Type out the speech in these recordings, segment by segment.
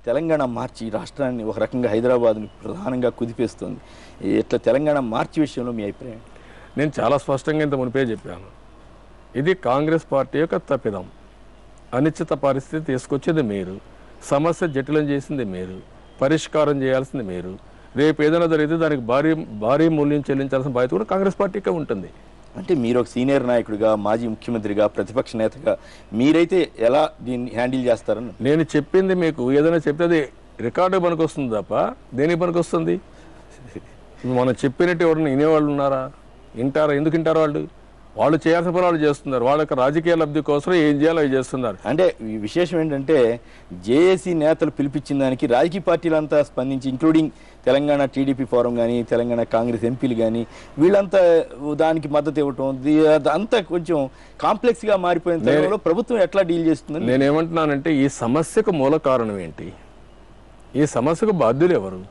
తెలంగాణ మార్చి రాష్ట్రాన్ని ఒక రకంగా హైదరాబాద్ని ప్రధానంగా కుదిపేస్తుంది. ఇట్లా తెలంగాణ మార్చి విషయంలో మీ అభిప్రాయం? నేను చాలా స్పష్టంగా ఇంత మునిపే చెప్పాను. ఇది కాంగ్రెస్ పార్టీ యొక్క తప్పిదం. అనిశ్చిత పరిస్థితి తీసుకొచ్చింది మీరు, సమస్య జటిలం చేసింది మీరు, పరిష్కారం చేయాల్సింది మీరు. రేపు ఏదైనా జరిగితే దానికి భారీ మూల్యం చెల్లించాల్సిన బాధ్యత కూడా కాంగ్రెస్ పార్టీకే ఉంటుంది. అంటే మీరు ఒక సీనియర్ నాయకుడిగా, మాజీ ముఖ్యమంత్రిగా, ప్రతిపక్ష నేతగా మీరైతే ఎలా దీన్ని హ్యాండిల్ చేస్తారని నేను చెప్పింది మీకు ఏదైనా చెప్తే అది రికార్డు పనికి వస్తుంది తప్ప దేనికి పనికి వస్తుంది? మనం చెప్పినట్టు ఎవరైనా వినేవాళ్ళు ఉన్నారా? వింటారా? ఎందుకు వింటారు? వాళ్ళు చేయాల్సిన పని వాళ్ళు చేస్తున్నారు. వాళ్ళ యొక్క రాజకీయ లబ్ధి కోసం ఏం చేయాలో అవి చేస్తున్నారు. అంటే ఈ విశేషం ఏంటంటే జేఏసీ నేతలు పిలిపించిన దానికి రాజకీయ పార్టీలంతా స్పందించి, ఇంక్లూడింగ్ తెలంగాణ టీడీపీ ఫోరం కానీ, తెలంగాణ కాంగ్రెస్ ఎంపీలు కానీ, వీళ్ళంతా దానికి మద్దతు ఇవ్వటం, అంతా కొంచెం కాంప్లెక్స్గా మారిపోయిన సమయంలో ప్రభుత్వం ఎట్లా డీల్ చేస్తుందని నేనేమంటున్నానంటే, ఈ సమస్యకు మూల కారణం ఏంటి? ఈ సమస్యకు బాధ్యులు ఎవరు?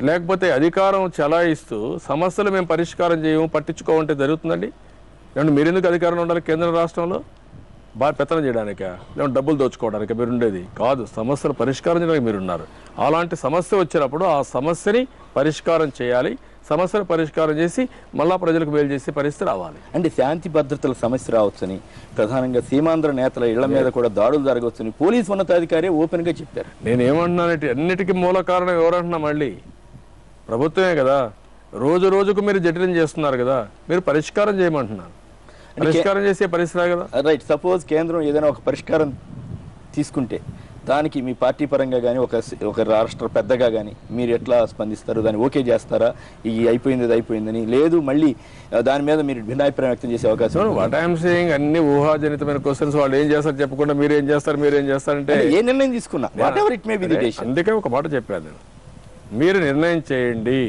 లేకపోతే అధికారం చలాయిస్తూ సమస్యలు మేము పరిష్కారం చేయము, పట్టించుకోమంటే జరుగుతుందండి? లేదంటే మీరెందుకు అధికారంలో ఉండాలి? కేంద్ర రాష్ట్రంలో బాగా పెత్తనం చేయడానికా, లేదంటే డబ్బులు దోచుకోవడానికా మీరు ఉండేది? కాదు, సమస్యలు పరిష్కారం చేయడానికి మీరున్నారు. అలాంటి సమస్య వచ్చినప్పుడు ఆ సమస్యని పరిష్కారం చేయాలి. సమస్యను పరిష్కారం చేసి మళ్ళా ప్రజలకు మేలు చేసే పరిస్థితి రావాలి. అంటే శాంతి భద్రతల సమస్య రావచ్చని, ప్రధానంగా సీమాంధ్ర నేతల ఇళ్ల మీద కూడా దాడులు జరగవచ్చని పోలీసు ఉన్నతాధికారి ఓపెన్గా చెప్పారు. నేనేమంటున్నానంటే, అన్నిటికీ మూల కారణం ఎవరంటున్నా? మళ్ళీ ప్రభుత్వమే కదా. రోజు రోజుకు మీరు జటిలం చేస్తున్నారు కదా, మీరు పరిష్కారం చేయమంటున్నారు. పరిష్కారం చేసే పరిస్థితి కదా. రైట్. సపోజ్ కేంద్రం ఏదైనా ఒక పరిష్కారం తీసుకుంటే దానికి మీ పార్టీ పరంగా కానీ, ఒక రాష్ట్ర పెద్దగా కానీ మీరు ఎట్లా స్పందిస్తారు? దాన్ని ఓకే చేస్తారా? ఈ అయిపోయిందని? లేదు మళ్ళీ దాని మీద మీరు భిన్నాభిప్రాయం వ్యక్తం చేసే అవకాశం? వాట్ ఐఎమ్ సేయింగ్, అన్ని ఊహాజనితమైన క్వశ్చన్స్. వాళ్ళు ఏం చేస్తారు చెప్పకుండా మీరేం చేస్తారంటే ఏ నిర్ణయం తీసుకున్నా what ever it may be the decision. అందుకే ఒక మాట చెప్పాను నేను, మీరు నిర్ణయం చేయండి,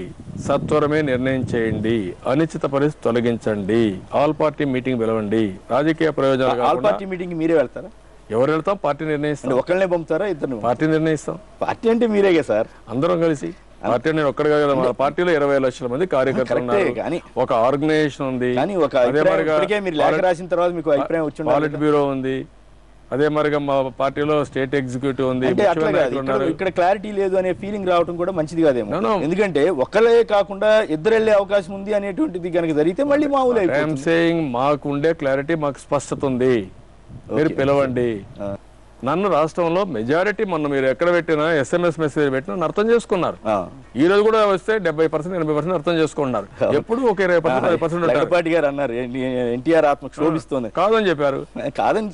సత్వరమే నిర్ణయం చేయండి, అనిశ్చిత పరిస్థితి తొలగించండి, ఆల్ పార్టీ మీటింగ్ పిలవండి. రాజకీయ ప్రయోజనాలు ఆల్ పార్టీ మీటింగ్ మీరే వెళ్తారా? ఎవరు వెళ్తాం? పార్టీ నిర్ణయిస్తాం. ఒకళ్ళనే పంపుతారా? ఇద్దరు? పార్టీ నిర్ణయిస్తాం. పార్టీ అంటే మీరేగా సార్, అందరం కలిసి. పార్టీ నేను ఒక్కడిగా కదా, మన పార్టీలో 20 లక్షల మంది కార్యకర్తలు ఉన్నారు, ఒక ఆర్గనైజేషన్ ఉంది, పాలిట్ బ్యూరో ఉంది, అదే మరిగా మా పార్టీలో స్టేట్ ఎగ్జిక్యూటివ్ ఉంది. ఇక్కడ క్లారిటీ లేదు అనే ఫీలింగ్ రావడం కూడా మంచిది కాదేమో. ఎందుకంటే ఒకళ్ళే కాకుండా ఇద్దరు వెళ్లే అవకాశం ఉంది అనేటువంటిది కనుక జరిగితే మళ్ళీ మామూలు అయిపోయింది. మాకు ఉండే క్లారిటీ, మాకు స్పష్టత ఉంది, మీరు పిలవండి. నన్ను రాష్ట్రంలో మెజారిటీ మొన్న మీరు ఎక్కడ పెట్టినా SMS మెసేజ్ పెట్టినా అర్థం చేసుకున్నారు. ఈ రోజు కూడా వస్తే 70%, 80% అర్థం చేసుకున్నారు. ఎప్పుడు ఒక 20% గారు అన్నారు ఎన్టీఆర్ ఆత్మ క్షోభిస్తోంది కాదని చెప్పారు. కాదని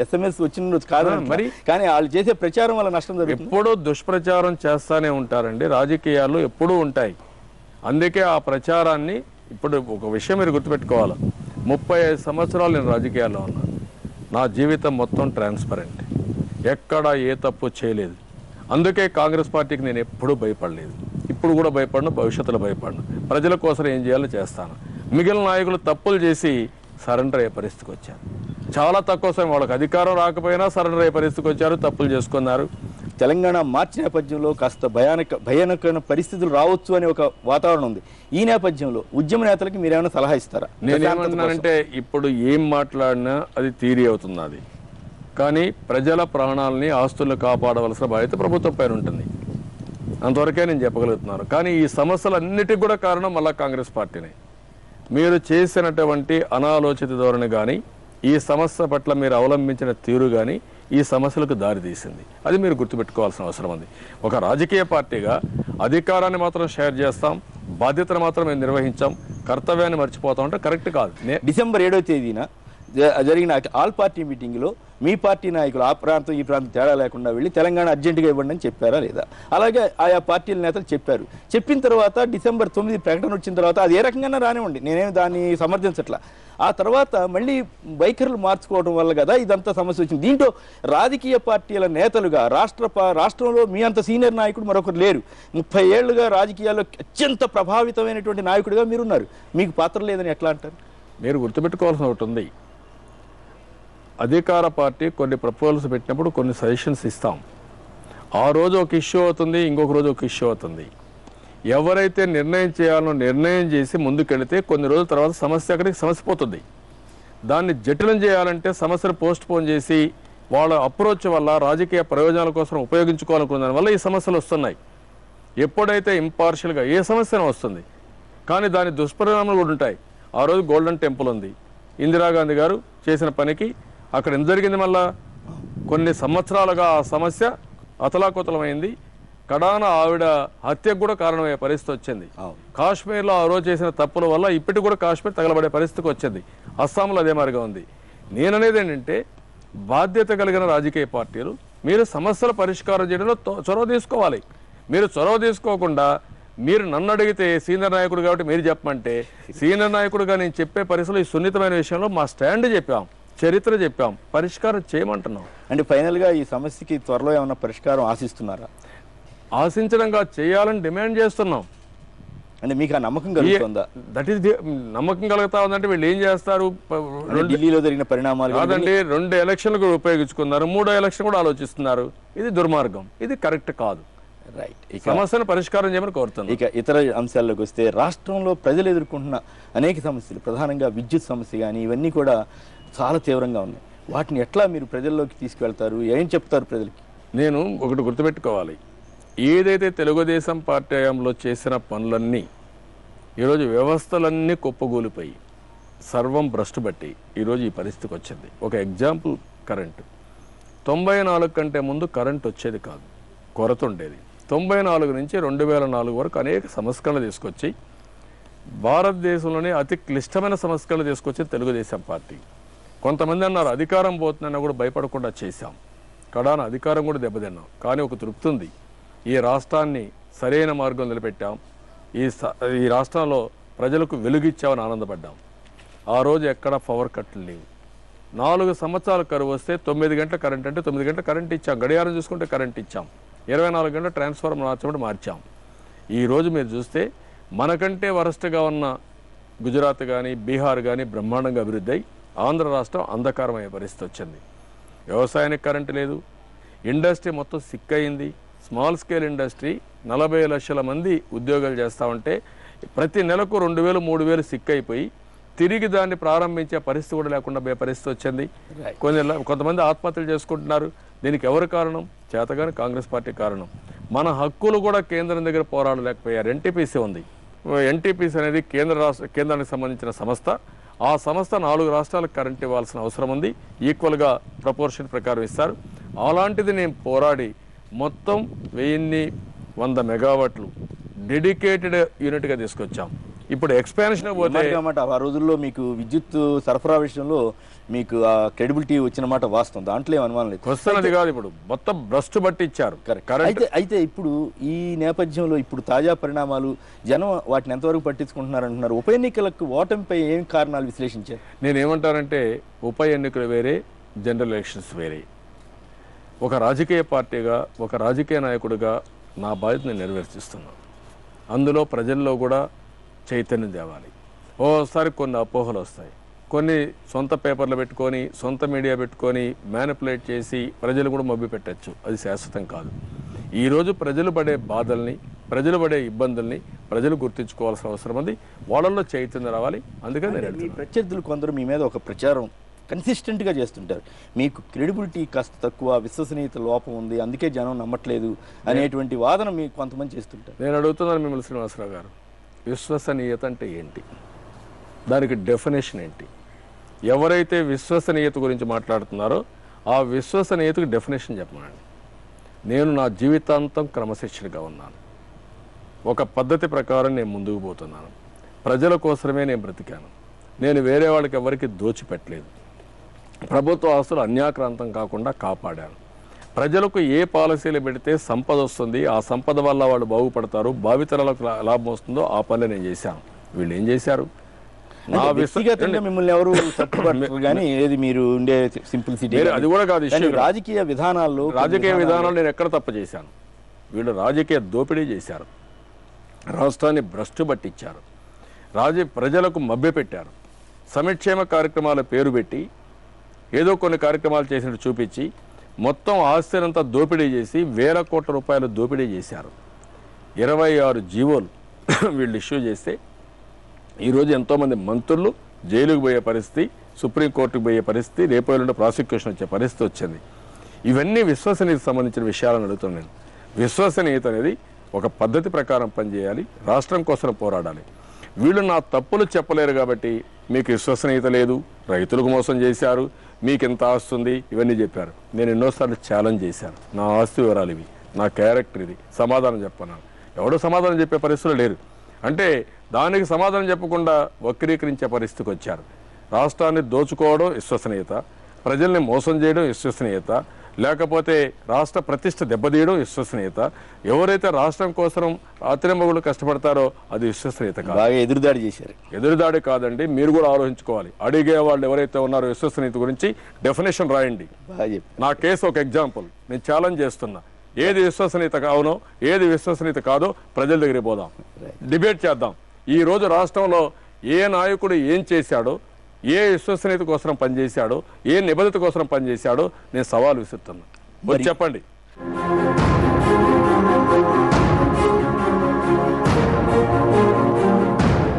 SMS వచ్చిన రోజు కాదని, మరి కానీ వాళ్ళు చేసే ప్రచారం వల్ల నష్టం జరుగుతుంది. ఎప్పుడూ దుష్ప్రచారం చేస్తానే ఉంటారండి, రాజకీయాల్లో ఎప్పుడూ ఉంటాయి. అందుకే ఆ ప్రచారాన్ని ఇప్పుడు ఒక విషయం మీరు గుర్తుపెట్టుకోవాలి. 35 సంవత్సరాలు నేను రాజకీయాల్లో ఉన్నాను. నా జీవితం మొత్తం ట్రాన్స్పరెంట్, ఎక్కడా ఏ తప్పు చేయలేదు. అందుకే కాంగ్రెస్ పార్టీకి నేను ఎప్పుడూ భయపడలేదు, ఇప్పుడు కూడా భయపడను, భవిష్యత్తులో భయపడను. ప్రజల కోసం ఏం చేయాలో చేస్తాను. మిగిలిన నాయకులు తప్పులు చేసి సరెండర్ అయ్యే పరిస్థితికి వచ్చారు. చాలా తక్కువ సమయం, వాళ్ళకి అధికారం రాకపోయినా సరెండర్ అయ్యే పరిస్థితికి వచ్చారు, తప్పులు చేసుకున్నారు. తెలంగాణ మార్చి నేపథ్యంలో కాస్త భయానకమైన పరిస్థితులు రావచ్చు అనే ఒక వాతావరణం ఉంది. ఈ నేపథ్యంలో ఉద్యమ నేతలకి మీరేమైనా సలహా ఇస్తారా? నేనేమంటున్నానంటే, ఇప్పుడు ఏం మాట్లాడినా అది థియరీ అవుతుంది. కానీ ప్రజల ప్రాణాలని, ఆస్తులను కాపాడవలసిన బాధ్యత ప్రభుత్వం పైన ఉంటుంది. అంతవరకే నేను చెప్పగలుగుతున్నాను. కానీ ఈ సమస్యలన్నిటికీ కూడా కారణం మళ్ళా కాంగ్రెస్ పార్టీనే. మీరు చేసినటువంటి అనాలోచిత ధోరణి కానీ, ఈ సమస్య పట్ల మీరు అవలంబించిన తీరు కానీ ఈ సమస్యలకు దారి తీసింది. అది మీరు గుర్తుపెట్టుకోవాల్సిన అవసరం ఉంది. ఒక రాజకీయ పార్టీగా అధికారాన్ని మాత్రం షేర్ చేస్తాం, బాధ్యతను మాత్రం మేము నిర్వహించాం, కర్తవ్యాన్ని మర్చిపోతాం అంటే కరెక్ట్ కాదు. డిసెంబర్ 7వ తేదీన జరిగిన ఆల్ పార్టీ మీటింగ్లో మీ పార్టీ నాయకులు ఆ ప్రాంతం ఈ ప్రాంతం తేడా లేకుండా వెళ్ళి తెలంగాణ అర్జెంటుగా ఇవ్వండి అని చెప్పారా లేదా? అలాగే ఆయా పార్టీల నేతలు చెప్పారు. చెప్పిన తర్వాత డిసెంబర్ 9 ప్రకటన వచ్చిన తర్వాత అది ఏ రకంగా రానివ్వండి, నేనేమి దాన్ని సమర్థించట్లా. ఆ తర్వాత మళ్ళీ వైఖరులు మార్చుకోవడం వల్ల కదా ఇదంతా సమస్య వచ్చింది. దీంట్లో రాజకీయ పార్టీల నేతలుగా రాష్ట్రంలో మీ అంత సీనియర్ నాయకుడు మరొకరు లేరు. 30 ఏళ్లుగా రాజకీయాల్లో అత్యంత ప్రభావితమైనటువంటి నాయకుడిగా మీరున్నారు. మీకు పాత్ర లేదని ఎట్లా అంటారు? మీరు గుర్తుపెట్టుకోవాల్సిన ఒకటి ఉంది. అధికార పార్టీ కొన్ని ప్రపోజల్స్ పెట్టినప్పుడు కొన్ని సజెషన్స్ ఇస్తాం. ఆ రోజు ఒక ఇష్యూ అవుతుంది, ఇంకొక రోజు ఒక ఇష్యూ అవుతుంది. ఎవరైతే నిర్ణయం చేయాలో నిర్ణయం చేసి ముందుకెళితే కొన్ని రోజుల తర్వాత సమస్య అక్కడికి సమస్య పోతుంది. దాన్ని జటిలం చేయాలంటే సమస్యను పోస్ట్ పోన్ చేసి వాళ్ళ అప్రోచ్ వల్ల రాజకీయ ప్రయోజనాల కోసం ఉపయోగించుకోవాలనుకున్న దానివల్ల ఈ సమస్యలు వస్తున్నాయి. ఎప్పుడైతే ఇంపార్షియల్గా ఏ సమస్య వస్తుంది, కానీ దాని దుష్పరిణామాలు కూడా ఉంటాయి. ఆ రోజు గోల్డెన్ టెంపుల్ ఉంది, ఇందిరాగాంధీ గారు చేసిన పనికి అక్కడ ఏం జరిగింది, మళ్ళా కొన్ని సంవత్సరాలుగా ఆ సమస్య అతలాకుతలమైంది. కడాన ఆవిడ హత్యకు కూడా కారణమయ్యే పరిస్థితి వచ్చింది. కాశ్మీర్లో ఆ రోజు చేసిన తప్పుల వల్ల ఇప్పటికి కూడా కాశ్మీర్ తగలబడే పరిస్థితికి వచ్చింది. అస్సాంలో అదే మాదిరిగా ఉంది. నేననేది ఏంటంటే, బాధ్యత కలిగిన రాజకీయ పార్టీలు మీరు సమస్యల పరిష్కారం చేయడంలో చొరవ తీసుకోవాలి. మీరు చొరవ తీసుకోకుండా మీరు నన్ను అడిగితే సీనియర్ నాయకుడు కాబట్టి మీరు చెప్పమంటే, సీనియర్ నాయకుడుగా నేను చెప్పే పరిస్థితులు ఈ సున్నితమైన విషయంలో మా స్టాండ్ చెప్పాం, చరిత్ర చెప్పాం, పరిష్కారం చేయమంటున్నాం. అంటే ఫైనల్గా ఈ సమస్యకి త్వరలో ఏమన్నా పరిష్కారం ఆశిస్తున్నారా? ఆశించడంగా చేయాలని డిమాండ్ చేస్తున్నాం. అంటే మీకు ఆ నమ్మకం కలుగుతుందా? దట్ ఈస్ నమ్మకం కలుగుతా ఉందంటే వీళ్ళు ఏం చేస్తారు, ఢిల్లీలో జరిగిన పరిణామాలు కాదండి, 2 ఎలక్షన్లు కూడా ఉపయోగించుకున్నారు, 3వ ఎలక్షన్ కూడా ఆలోచిస్తున్నారు. ఇది దుర్మార్గం, ఇది కరెక్ట్ కాదు. రైట్. సమస్యను పరిష్కారం చేయమని కోరుతున్నాను. ఇక ఇతర అంశాల్లోకి వస్తే, రాష్ట్రంలో ప్రజలు ఎదుర్కొంటున్న అనేక సమస్యలు, ప్రధానంగా విద్యుత్ సమస్య కానీ ఇవన్నీ కూడా చాలా తీవ్రంగా ఉన్నాయి. వాటిని ఎట్లా మీరు ప్రజల్లోకి తీసుకువెళ్తారు, ఏం చెప్తారు ప్రజలకి? నేను ఒకటి గుర్తుపెట్టుకోవాలి, ఏదైతే తెలుగుదేశం పార్టీ హయాంలో చేసిన పనులన్నీ ఈరోజు వ్యవస్థలన్నీ కుప్పగూలిపోయి సర్వం భ్రష్టు బట్టి ఈరోజు ఈ పరిస్థితికి వచ్చింది. ఒక ఎగ్జాంపుల్, కరెంటు 94 కంటే ముందు కరెంట్ వచ్చేది కాదు, కొరత ఉండేది. 94 నుంచి 2004 వరకు అనేక సంస్కరణలు తీసుకొచ్చి భారతదేశంలోనే అతి క్లిష్టమైన సంస్కరణలు తీసుకొచ్చి తెలుగుదేశం పార్టీ. కొంతమంది అన్నారు అధికారం పోతుందన్నా కూడా భయపడకుండా చేశాం, కడాన అధికారం కూడా దెబ్బతిన్నాం. కానీ ఒక తృప్తి ఉంది, ఈ రాష్ట్రాన్ని సరైన మార్గం నిలబెట్టాం, ఈ రాష్ట్రంలో ప్రజలకు వెలుగిచ్చామని ఆనందపడ్డాం. ఆ రోజు ఎక్కడ పవర్ కట్లు లేవు. 4 సంవత్సరాలు కరువు వస్తే 9 గంటల కరెంట్ అంటే 9 గంటల కరెంట్ ఇచ్చాం, గడియారం చూసుకుంటే కరెంట్ ఇచ్చాం, 24 గంటల ట్రాన్స్ఫార్మర్ మార్చడం మార్చాం. ఈరోజు మీరు చూస్తే మనకంటే వరస్ట్గా ఉన్న గుజరాత్ కానీ బీహార్ కానీ బ్రహ్మాండంగా అభివృద్ధి అయి ఆంధ్ర రాష్ట్రం అంధకారమయ్యే పరిస్థితి వచ్చింది. వ్యవసాయానికి కరెంటు లేదు, ఇండస్ట్రీ మొత్తం సిక్ అయింది. స్మాల్ స్కేల్ ఇండస్ట్రీ 40 లక్షల మంది ఉద్యోగాలు చేస్తామంటే ప్రతి నెలకు 2000 3000 సిక్ అయిపోయి తిరిగి దాన్ని ప్రారంభించే పరిస్థితి కూడా లేకుండా పోయే పరిస్థితి వచ్చింది. కొంతమంది ఆత్మహత్యలు చేసుకుంటున్నారు. దీనికి ఎవరు కారణం? చేతగాని కాంగ్రెస్ పార్టీ కారణం. మన హక్కులు కూడా కేంద్రం దగ్గర పోరాడలేకపోయారు. ఎన్టీపీసీ ఉంది, ఎన్టీపీసీ అనేది కేంద్రానికి సంబంధించిన సంస్థ. ఆ సంస్థ 4 రాష్ట్రాలకు కరెంట్ ఇవ్వాల్సిన అవసరం ఉంది, ఈక్వల్గా ప్రపోర్షన్ ప్రకారం ఇస్తారు. అలాంటిది నేను పోరాడి మొత్తం 1100 మెగావాట్లు డెడికేటెడ్ యూనిట్గా తీసుకొచ్చాం. ఇప్పుడు ఎక్స్పాన్షన్ పోతే ఆ రోజుల్లో మీకు విద్యుత్ సరఫరా విషయంలో మీకు ఆ క్రెడిబిలిటీ వచ్చిన మాట వాస్తవం, దాంట్లో ఏం అనుమానం లేదు. వస్తున్నది కాదు, ఇప్పుడు మొత్తం భ్రష్టు బట్టి ఇచ్చారు. అయితే ఇప్పుడు ఈ నేపథ్యంలో ఇప్పుడు తాజా పరిణామాలు, జనం వాటిని ఎంతవరకు పట్టించుకుంటున్నారు అంటున్నారు. ఉప ఎన్నికలకు ఓటమిపై ఏం కారణాలు విశ్లేషించారు? నేనేమంటానంటే, ఉప ఎన్నికలు వేరే, జనరల్ ఎలక్షన్స్ వేరే. ఒక రాజకీయ పార్టీగా, ఒక రాజకీయ నాయకుడిగా నా బాధ్యతను నెరవేర్చిస్తున్నాను. అందులో ప్రజల్లో కూడా చైతన్యం తేవాలి. ఓసారి కొన్ని అపోహలు వస్తాయి, కొన్ని సొంత పేపర్లు పెట్టుకొని, సొంత మీడియా పెట్టుకొని మ్యానిపులేట్ చేసి ప్రజలు కూడా మభ్య పెట్టచ్చు. అది శాశ్వతం కాదు. ఈరోజు ప్రజలు పడే బాధల్ని, ప్రజలు పడే ఇబ్బందుల్ని ప్రజలు గుర్తించుకోవాల్సిన అవసరం ఉంది. వాళ్ళల్లో చైతన్యం రావాలి. అందుకని మీ ప్రత్యర్థులు కొందరు మీ మీద ఒక ప్రచారం కన్సిస్టెంట్గా చేస్తుంటారు, మీకు క్రెడిబిలిటీ కాస్త తక్కువ, విశ్వసనీయత లోపం ఉంది, అందుకే జనం నమ్మట్లేదు అనేటువంటి వాదన మీకు కొంతమంది చేస్తుంటారు. నేను అడుగుతున్నాను మిమ్మల్ని శ్రీనివాసరావు గారు, విశ్వసనీయత అంటే ఏంటి? దానికి డెఫినేషన్ ఏంటి? ఎవరైతే విశ్వసనీయత గురించి మాట్లాడుతున్నారో ఆ విశ్వసనీయతకు డెఫినేషన్ చెప్పమనండి. నేను నా జీవితాంతం క్రమశిక్షణగా ఉన్నాను, ఒక పద్ధతి ప్రకారం నేను ముందుకు పోతున్నాను, ప్రజల కోసమే నేను బ్రతికాను, నేను వేరే వాళ్ళకి ఎవరికి దోచిపెట్టలేదు, ప్రభుత్వ ఆస్తులు అన్యాక్రాంతం కాకుండా కాపాడాను, ప్రజలకు ఏ పాలసీలు పెడితే సంపద వస్తుంది, ఆ సంపద వల్ల వాళ్ళు బాగుపడతారు, భావితరాలకు లాభం వస్తుందో ఆ పనులు నేను చేశాను. వీళ్ళు ఏం చేశారు? వ్యక్తిగతంగా మిమ్మల్ని ఎవరు తప్పుపడతారు కానీ ఏది మీరు ఉండే సింప్లిసిటీ అది కూడా కాదు. రాజకీయ విధానాలు నేను ఎక్కడ తప్పు చేశాను? వీళ్ళు రాజకీయ దోపిడీ చేశారు, రాష్ట్రాన్ని భ్రష్టు పట్టించారు, ప్రజలకు మభ్యపెట్టారు, సంక్షేమ కార్యక్రమాల పేరు పెట్టి ఏదో కొన్ని కార్యక్రమాలు చేసినట్టు చూపించి మొత్తం ఆస్తినంతా దోపిడీ చేసి వేల కోట్ల రూపాయలు దోపిడీ చేశారు. 26 జీవోలు వీళ్ళు ఇష్యూ చేస్తే ఈరోజు ఎంతోమంది మంత్రులు జైలుకు పోయే పరిస్థితి, సుప్రీంకోర్టుకు పోయే పరిస్థితి, రేపు ఎల్లుండి ప్రాసిక్యూషన్ వచ్చే పరిస్థితి వచ్చింది. ఇవన్నీ విశ్వసనీయతకు సంబంధించిన విషయాలను అడుగుతున్నాను నేను. విశ్వసనీయత అనేది ఒక పద్ధతి ప్రకారం పనిచేయాలి, రాష్ట్రం కోసం పోరాడాలి. వీళ్ళు నా తప్పులు చెప్పలేరు కాబట్టి మీకు విశ్వసనీయత లేదు, రైతులకు మోసం చేశారు, మీకు ఎంత ఆస్తుంది, ఇవన్నీ చెప్పారు. నేను ఎన్నోసార్లు ఛాలెంజ్ చేశాను, నా ఆస్తి వివరాలు ఇవి, నా క్యారెక్టర్ ఇది, సమాధానం చెప్పన్నాను. ఎవడో సమాధానం చెప్పే పరిస్థితులు లేరు. అంటే దానికి సమాధానం చెప్పకుండా వక్రీకరించే పరిస్థితికి వచ్చారు. రాష్ట్రాన్ని దోచుకోవడం విశ్వసనీయత, ప్రజల్ని మోసం చేయడం విశ్వసనీయత, లేకపోతే రాష్ట్ర ప్రతిష్ట దెబ్బతీయడం విశ్వసనీయత. ఎవరైతే రాష్ట్రం కోసం రాత్రింబగులు కష్టపడతారో అది విశ్వసనీయత కాదు. బాగా ఎదురుదాడి చేశారు. ఎదురుదాడి కాదండి, మీరు కూడా ఆలోచించుకోవాలి. అడిగే వాళ్ళు ఎవరైతే ఉన్నారో విశ్వసనీయత గురించి డెఫినేషన్ రాయండి. బాగా చెప్పారు. నా కేసు ఒక ఎగ్జాంపుల్. నేను ఛాలెంజ్ చేస్తున్నా, ఏది విశ్వసనీయత కావునో ఏది విశ్వసనీయత కాదో ప్రజల దగ్గరికి పోదాం, డిబేట్ చేద్దాం. ఈ రోజు రాష్ట్రంలో ఏ నాయకుడు ఏం చేశాడో, ఏ విశ్వసనీయత కోసం పనిచేశాడో, ఏ నిబద్ధత కోసం పనిచేశాడో నేను సవాల్ విసురుతున్నా. చెప్పండి.